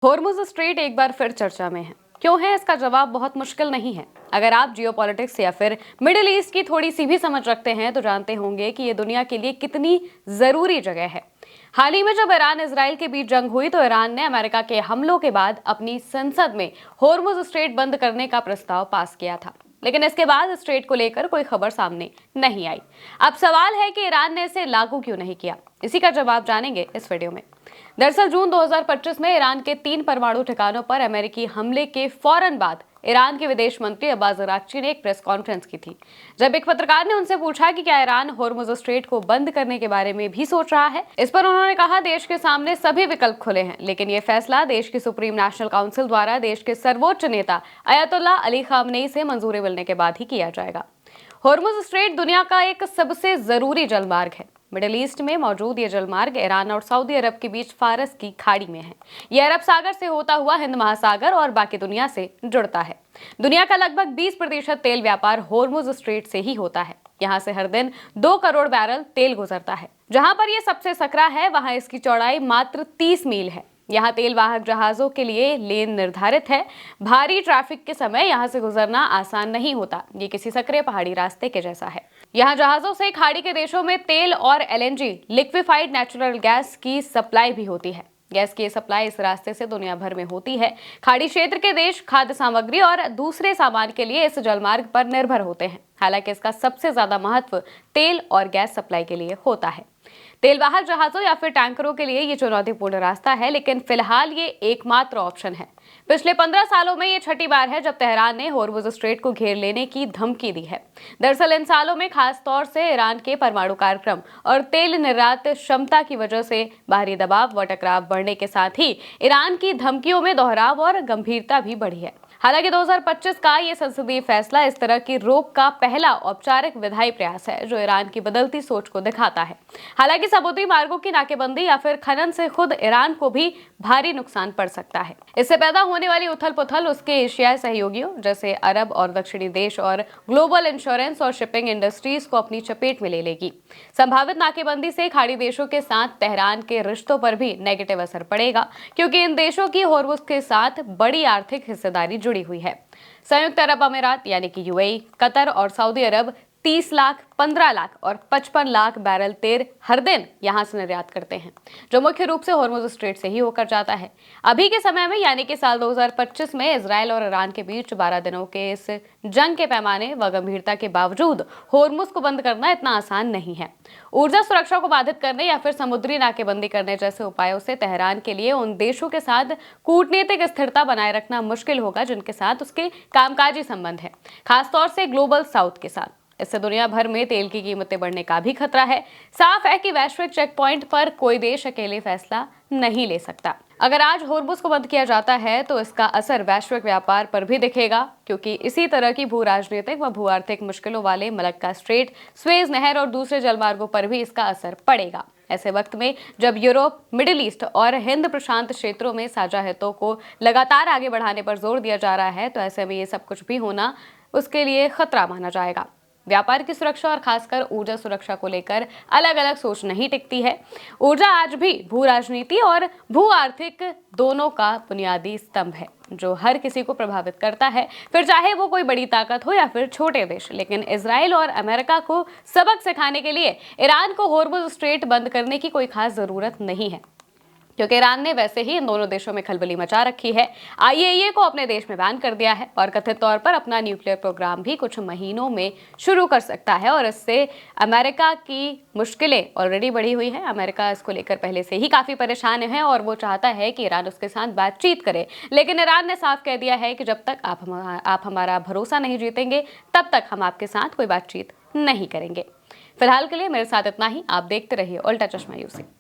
Hormuz strait एक बार फिर चर्चा में है। क्यों है? इसका जवाब बहुत मुश्किल नहीं है। अगर आप जियोपॉलिटिक्स या फिर मिडिल ईस्ट की थोड़ी सी भी समझ रखते हैं तो जानते होंगे कि ये दुनिया के लिए कितनी जरूरी जगह है। हाल ही में जब ईरान इजराइल के बीच जंग हुई तो ईरान ने अमेरिका के हमलों के बाद अपनी संसद में होर्मुज स्ट्रेट बंद करने का प्रस्ताव पास किया था, लेकिन इसके बाद स्ट्रेट को लेकर कोई खबर सामने नहीं आई। अब सवाल है कि ईरान ने इसे लागू क्यों नहीं किया। इसी का जवाब जानेंगे इस वीडियो में। दरअसल जून 2025 में ईरान के 3 परमाणु ठिकानों पर अमेरिकी हमले के फौरन बाद ईरान के विदेश मंत्री अब्बास अरागची ने एक प्रेस कॉन्फ्रेंस की थी। जब एक पत्रकार ने उनसे पूछा कि क्या ईरान होर्मुज स्ट्रेट को बंद करने के बारे में भी सोच रहा है, इस पर उन्होंने कहा, देश के सामने सभी विकल्प खुले हैं, लेकिन ये फैसला देश की सुप्रीम नेशनल काउंसिल द्वारा देश के सर्वोच्च नेता अयतुल्ला अली खामनेई से मंजूरी मिलने के बाद ही किया जाएगा। होर्मुज स्ट्रेट दुनिया का एक सबसे जरूरी जलमार्ग है। मिडिल ईस्ट में मौजूद ये जलमार्ग ईरान और सऊदी अरब के बीच फारस की खाड़ी में है। यह अरब सागर से होता हुआ हिंद महासागर और बाकी दुनिया से जुड़ता है। दुनिया का लगभग 20% तेल व्यापार होर्मुज स्ट्रेट से ही होता है। यहाँ से हर दिन 2 करोड़ बैरल तेल गुजरता है। जहाँ पर यह सबसे सकरा है वहाँ इसकी चौड़ाई मात्र 30 मील है। यहाँ तेल वाहक जहाजों के लिए लेन निर्धारित है। भारी ट्रैफिक के समय यहाँ से गुजरना आसान नहीं होता। ये किसी सकरे पहाड़ी रास्ते के जैसा है। यहाँ जहाजों से खाड़ी के देशों में तेल और एलएनजी लिक्विफाइड नेचुरल गैस की सप्लाई भी होती है। गैस की सप्लाई इस रास्ते से दुनिया भर में होती है। खाड़ी क्षेत्र के देश खाद्य सामग्री और दूसरे सामान के लिए इस जलमार्ग पर निर्भर होते हैं। हालांकि इसका सबसे ज्यादा महत्व तेल और गैस सप्लाई के लिए होता है। तेल वाहक जहाजों या फिर टैंकरों के लिए ये चुनौतीपूर्ण रास्ता है, लेकिन फिलहाल ये एकमात्र ऑप्शन है। पिछले 15 सालों में ये छठी बार है जब तेहरान ने होर्मुज स्ट्रेट को घेर लेने की धमकी दी है। दरअसल इन सालों में खास तौर से ईरान के परमाणु कार्यक्रम और तेल निर्यात क्षमता की वजह से बाहरी दबाव व टकराव बढ़ने के साथ ही ईरान की धमकियों में दोहराव और गंभीरता भी बढ़ी है। हालांकि 2025 का ये संसदीय फैसला इस तरह की रोक का पहला औपचारिक विधायी प्रयास है जो ईरान की बदलती सोच को दिखाता है। हालांकि समुद्री मार्गों की नाकेबंदी या फिर खनन से खुद ईरान को भी भारी नुकसान पड़ सकता है। इससे पैदा होने वाली उथल पुथल उसके एशियाई सहयोगियों जैसे अरब और दक्षिणी देश और ग्लोबल इंश्योरेंस और शिपिंग इंडस्ट्रीज को अपनी चपेट में ले लेगी। संभावित नाकेबंदी से खाड़ी देशों के साथ तेहरान के रिश्तों पर भी नेगेटिव असर पड़ेगा, क्योंकि इन देशों की होर्मुज के साथ बड़ी आर्थिक हिस्सेदारी जुड़ी हुई है। संयुक्त अरब अमीरात यानी कि यूएई, कतर और सऊदी अरब 30 लाख, 15 लाख और 55 लाख बैरल तेल हर दिन यहां से निर्यात करते हैं, जो मुख्य रूप से होर्मुज स्ट्रेट से ही होकर जाता है। अभी के समय में यानी कि साल 2025 में इजराइल और ईरान के बीच 12 दिनों के इस जंग के पैमाने व गंभीरता के बावजूद होर्मुज को बंद करना इतना आसान नहीं है। ऊर्जा सुरक्षा को बाधित करने या फिर समुद्री नाकेबंदी करने जैसे उपायों से तेहरान के लिए उन देशों के साथ कूटनीतिक स्थिरता बनाए रखना मुश्किल होगा जिनके साथ उसके कामकाजी संबंध है, खासतौर से ग्लोबल साउथ के साथ। इससे दुनिया भर में तेल की कीमतें बढ़ने का भी खतरा है। साफ है कि वैश्विक चेक पॉइंट पर कोई देश अकेले फैसला नहीं ले सकता। अगर आज होर्मुज को बंद किया जाता है तो इसका असर वैश्विक व्यापार पर भी दिखेगा, क्योंकि इसी तरह की भू राजनीतिक व भू आर्थिक मुश्किलों वाले मलक्का स्ट्रेट, स्वेज नहर और दूसरे जलमार्गों पर भी इसका असर पड़ेगा। ऐसे वक्त में जब यूरोप, मिडिल ईस्ट और हिंद प्रशांत क्षेत्रों में साझा हितों को लगातार आगे बढ़ाने पर जोर दिया जा रहा है, तो ऐसे में ये सब कुछ भी होना उसके लिए खतरा माना जाएगा। व्यापार की सुरक्षा और खासकर ऊर्जा सुरक्षा को लेकर अलग अलग सोच नहीं टिकती है। ऊर्जा आज भी भू राजनीति और भू आर्थिक दोनों का बुनियादी स्तंभ है जो हर किसी को प्रभावित करता है, फिर चाहे वो कोई बड़ी ताकत हो या फिर छोटे देश। लेकिन इजराइल और अमेरिका को सबक सिखाने के लिए ईरान को होर्मुज स्ट्रेट बंद करने की कोई खास जरूरत नहीं है, क्योंकि ईरान ने वैसे ही इन दोनों देशों में खलबली मचा रखी है। आईएईए को अपने देश में बैन कर दिया है और कथित तौर पर अपना न्यूक्लियर प्रोग्राम भी कुछ महीनों में शुरू कर सकता है। और इससे अमेरिका की मुश्किलें ऑलरेडी बढ़ी हुई है। अमेरिका इसको लेकर पहले से ही काफी परेशान है और वो चाहता है कि ईरान उसके साथ बातचीत करे, लेकिन ईरान ने साफ कह दिया है कि जब तक आप हमारा भरोसा नहीं जीतेंगे तब तक हम आपके साथ कोई बातचीत नहीं करेंगे। फिलहाल के लिए मेरे साथ इतना ही। आप देखते रहिए उल्टा चश्मा यूसी।